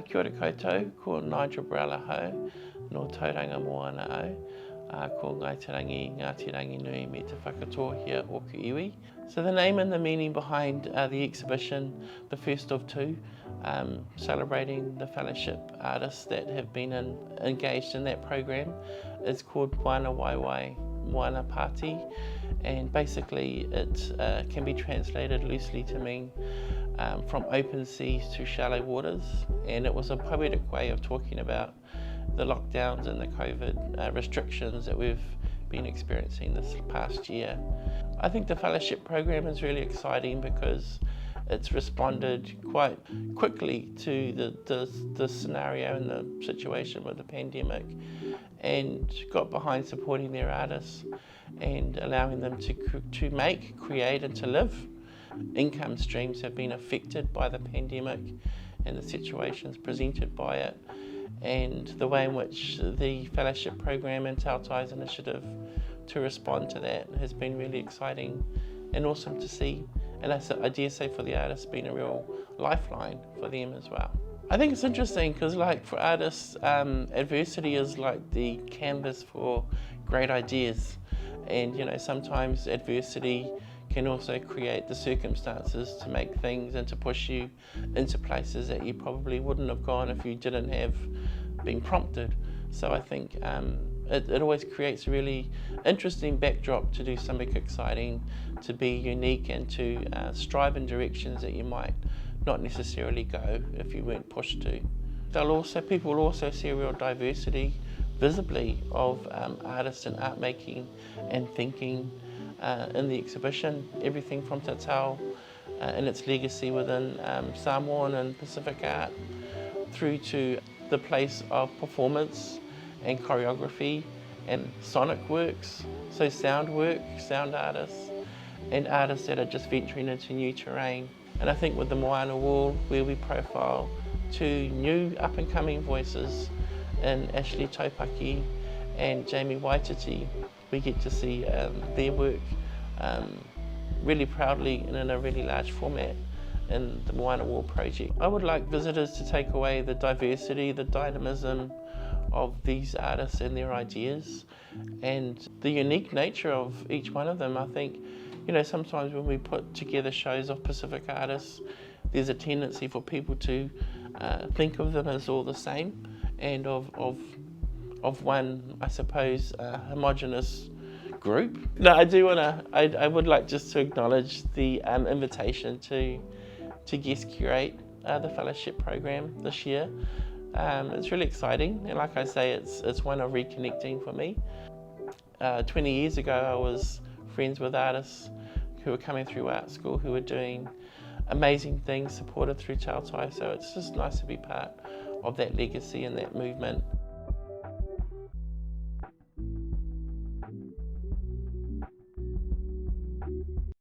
Kia ora koutou, ko Nigel Borell ahau, no tauranga moana au, ko ngai te rangi, Ngāti Rangi Nui me te whakatohia o ku iwi. So the name and the meaning behind the exhibition, the first of two, celebrating the Fale-ship artists that have been engaged in that program, is called Moana Waiwai Moana Pāti, and basically it can be translated loosely to mean from open seas to shallow waters, and it was a poetic way of talking about the lockdowns and the COVID restrictions that we've been experiencing this past year. I think the Fale-ship program is really exciting because it's responded quite quickly to the scenario and the situation with the pandemic, and got behind supporting their artists and allowing them to make, create and to live. Income streams have been affected by the pandemic and the situations presented by it, and the way in which the Fale-ship program and Tautai's initiative to respond to that has been really exciting and awesome to see, and I dare say for the artists been a real lifeline for them as well. I think it's interesting because, like, for artists, adversity is like the canvas for great ideas, and you know, sometimes adversity can also create the circumstances to make things and to push you into places that you probably wouldn't have gone if you didn't have been prompted. So I think it always creates a really interesting backdrop to do something exciting, to be unique and to strive in directions that you might not necessarily go if you weren't pushed to. People will also see a real diversity visibly of artists and art making and thinking in the exhibition. Everything from Te Tau and its legacy within Samoan and Pacific art, through to the place of performance and choreography and sonic works, so sound work, sound artists, and artists that are just venturing into new terrain. And I think with the Moana Wall, where we profile two new up-and-coming voices in Ashley Taupaki and Jamie Waititi, we get to see their work really proudly and in a really large format in the Moana Wall project. I would like visitors to take away the diversity, the dynamism of these artists and their ideas, and the unique nature of each one of them. I think, you know, sometimes when we put together shows of Pacific artists, there's a tendency for people to think of them as all the same, and of one, I suppose, homogenous group. No, I would like just to acknowledge the invitation to guest curate the Fale-ship program this year. It's really exciting, and like I say, it's one of reconnecting for me. 20 years ago I was friends with artists who were coming through art school, who were doing amazing things supported through Tautai, so it's just nice to be part of that legacy and that movement.